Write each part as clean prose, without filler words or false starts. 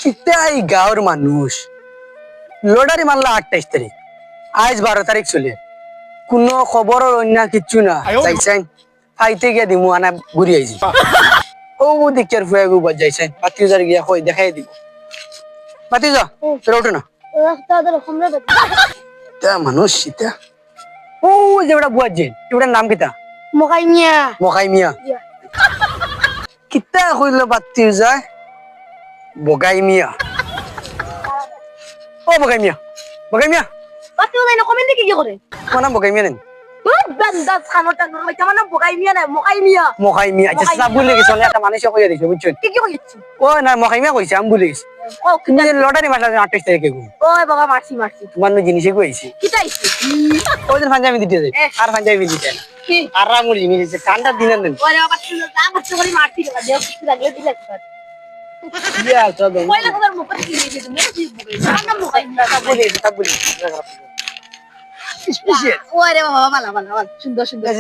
কিতাই গাঁৱৰ মানুষ লটারি মারলা 28 তারিখ আজ 12 তারিখ চলে কোনো খবরের অন্য কিচ্ছু না যাইছেন ফাইতে গিয়া দিমু আনা ঘুরি আইছি ও দিকচার ফুয়া গু বাজাইছেন পাতিজার গিয়া কই দেখাই দিব পাতিজা তোরা ওঠে না তা মানুষ সীতা ও যেটা বুয়াজেন এটার নাম কিতা মকাই মিয়া কিতা কইল পাতিজা বগাই মিয়া ও বগাই মিয়া তোমার নাম বগাই মিয়া নেন মকাই মিয়া আচ্ছা সাব ভুলে গেছো একটা মানুষ কইয়া দিছো বুঝছো ও না মকাই মিয়া কইছে আমি ভুলে গেছি তুমি লটারি মারলা 28 তারিখে গো তোমার নো জিনিসে কইছি ওই দিন পাঞ্জাবি দিতে যাই আর পাঞ্জাবি দিতে না আর রামুর জিনিস ঠান্ডা দিনের নেন ইয়া তো দে স্পেশাল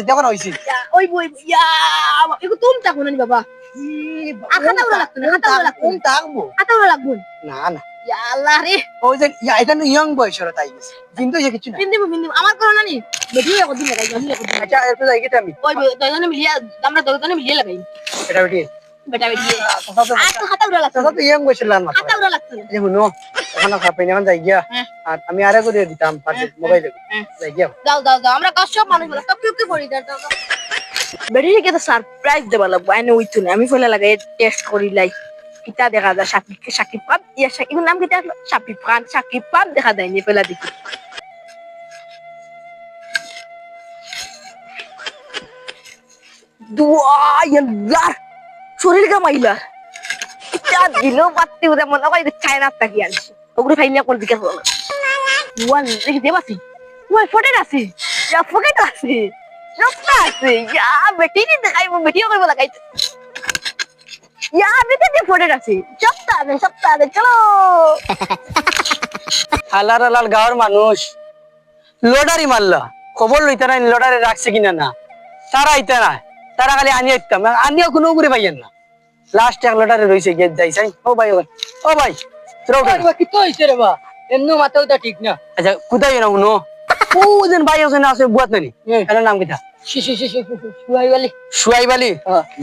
দেখো না হইছে না না ওই যে এটা নো ইয়ং বয়সের তাই গেছে কিন্তু যে কিছু না আচ্ছা এত যাই গেটা আমি এটা বেটি তো ইয়ং বয়সের লান মাত্র এই শুনো ওখানে খাপাই না যাই গিয়া আর আমি আরে করে দিতাম মোবাইলে যাই গিয়া বেটিকে তো সারপ্রাইজ দেবা লাগবো আইনে উইতো না আমি ফেলা লাগে টেস্ট করি লাই কিতা দেখা যায় সাকিব খান ইয়া সাকিব নাম কিতা সাকিব খান দেখা যায় নি ফেলা দেখি দুয়া ইয়াল্লাহ শরীর গামাইলা কিতা দিল বাত্তি উদা মনে হয় চায়না তাকি আনছি ওগুলো ফাইলিয়া কোন দিকে হলো ওয়ান দেখি দেবাসি ওই ফটো আছে যা ফটো আছে Jopta আছে ইয়া বেটি নি দেখাই ভিডিও করব লাগাইতে ইয়া বেটি যে ফটো আছে জপতা আছে চলো হালার হালাল গাঁৱৰ মানুষ লটারি মারলা খবর লইতে না লটারি রাখছে কিনা না তারা আইতে না তারা খালি আনি আইতাম আনিও কোনো করে পাইয়েন না লাস্ট এক লটারি রইছে গেট যাইছাই ও ভাই তোরা উঠে কি তো হইছে রে বা এমনো মাথাটা ঠিক না আচ্ছা কোথায় না উনো ও যেন ভাই ওখানে আছে বুয়াত নানি এর নাম কিটা সুয়াইব আলী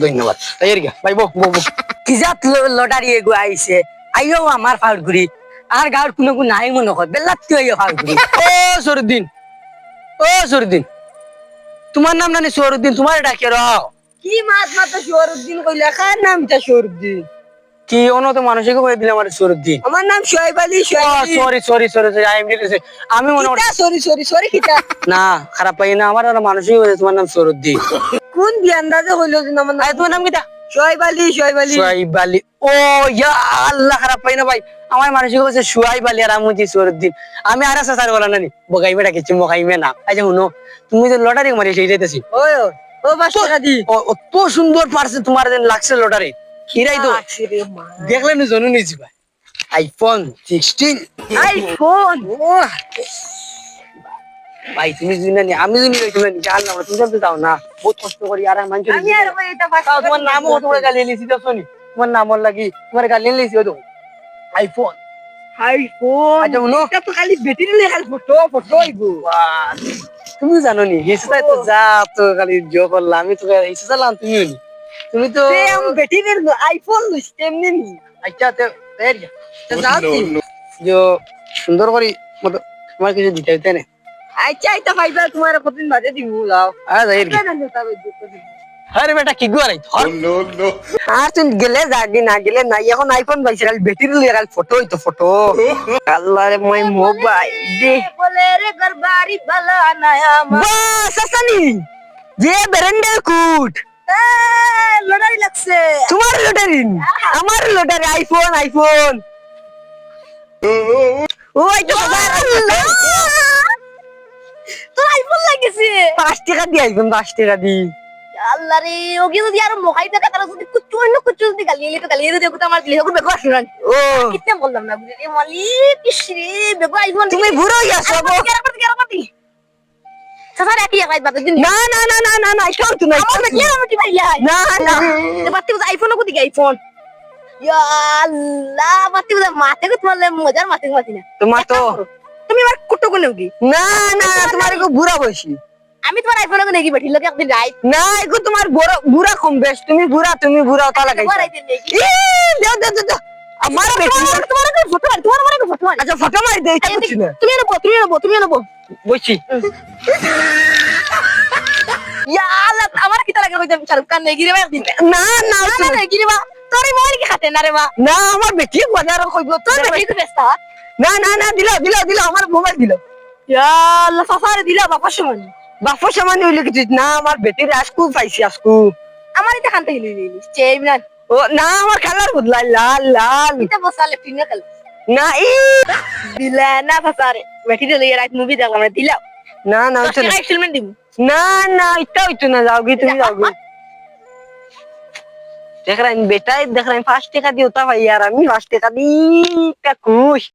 ধন্যবাদ তাই গিয়া ভাই বো কি জাত লটারি এগো আইছে আইও আমার ফাউলগুড়ি আর গাঁৱৰ কোনো নাই মনে কয় বেলাতি আইও ফাউলগুড়ি ও সরুদ্দিন তোমার নাম নানি সরুদ্দিন তোমার ডাকে রাও কি মাত শহরউদ্দিন কইলা কার নামটা শহরউদ্দিন কি অন্য তো মানুষকে কই দিলে আমার সরুদ্দিন আমার নাম Soheb Ali sorry I am আমি মনে সরি কিটা না খারাপ পাই না আমার মানুষই হয়েছে তোমার নাম সরুদ্দিন কোন আন্দাজে হইলো যে আমার নাম তোমার নাম কিটা সোহেব আলী ও ইয়া আল্লাহ খারাপ পাই না ভাই আমার মানুষই হয়েছে সোহেব আলী আর আমি সরুদ্দিন আমি আর সাসার বলা নানি বগাইবে ডাকেছি মগাইবে না আচ্ছা শুনো তুমি যে লটারি মারি সেই যাইতেছি ও বাসা দি অত সুন্দর পারছে তোমার যেন লাগছে লটারি কিরাই তো দেখলে না জানো নিছি ভাই আইফোন 16 আইফোন ভাই তুমি জানি আমি জানি তুমি জান না তুমি জানতে দাও না বহুত কষ্ট করি আর মানুষ আমি আর ভাই এটা বাসা তোমার নাম কত করে গালি লিছি তো শুনি তোমার নামর লাগি তোমার গালি লিছি তো আইফোন আচ্ছা উনো এটা তো খালি ব্যাটারি লেখাল ফটো আইবো তুমি জানো নি হিসা তো যা তো খালি জো করলাম আমি তো হিসা চালাম তুমি তো সেম ব্যাটারির আইফোন লইছ এমনি নি আচ্ছা তো এর যে সুন্দর করে মত তোমার কিছু দিতে হইতে না আচ্ছা এটা ফাইবার তোমার কতদিন বাদে দিমু লাও আ যাই আরে বেটা কি গুয়ারাই নো আর তুই গেলে যাবি না গেলে না এখন আইফোন পাইছে খালি ব্যাটারি লইয়া খালি ফটো হইতো ফটো আল্লাহ রে মই মোবাইল দে বলে রে গরবারি বালা নায়া বাস আসানি যে বেরেন্ডে কুট লটারি লাগছে তোমার লটারি আমার লটারি আইফোন ওই তো তোর আইফোন লাগেছে 5 টাকা দি আইফোন 5 টাকা দি আল্লাহ রে ওকে যদি আর মোহাই টাকা তারা যদি কুচু যদি গালিয়ে তো গালিয়ে দিও তো আমার দিলে ওকে বেকো আসুন ও কিতনে বললাম না বুঝলি মালিক কিসরে বেকো আইফোন তুমি বুড়ো গেছো গো সাসার একই এক বাদ দিন না এটা তো না আমার কি ভাইয়া না এবার তুই আইফোন কো দিকে আইফোন ইয়া আল্লাহ বাতি উদা মাতে কো তোমার মজার মাতে মাতি না তোমার তো তুমি আমার কুটো কোনে কি না না তোমার এগো বুড়া বয়সী আমি তোমার আইফোনে কোনে কি বেঠি লগে একদিন রাইট না এগো তোমার বড় বুড়া কম বেশ তুমি বুড়া তা লাগাইছো তোমার আইতেন নেকি ই দেও আমার বেটি তোমার একটা ফটো মারি তোমার একটা ফটো মারি আচ্ছা ফটো মারি দেই তা কিছু না তুমি নেবো বইছি ইয়া আল্লাহ আমার কি লাগে কইতাম শাহরুখ খান নেগি রে একদিন না না না নেগি রে বা তোর মোর কি খাতে না রে বা না আমার বেটি বাজার কইবো তো তোর বেটি তো বেস্তা না দিল আমার মোবাইল দিল ইয়া আল্লাহ সাফারে দিলা বাপা সমান বাপর সামান হইলে কিছু না আমার বেটির আজকু পাইছি আজকু আমার এটা খানতে হিলি হিলি চেমনা ও না আমার কালার বদলাই লাল লাল এটা বসালে পিনে কাল না ই দিলা না সাফারে বেটি দিলে রাত মুভি দেখলাম দিলা না হইতো না এক্সপেরিমেন্ট দিম না এটা হইতো না যাওগি তুমি যাওগি দেখ রাইন বেটাই দেখ রাইন 5 টাকা দিও তা ভাই यार আমি 5 টাকা দি তা খুশ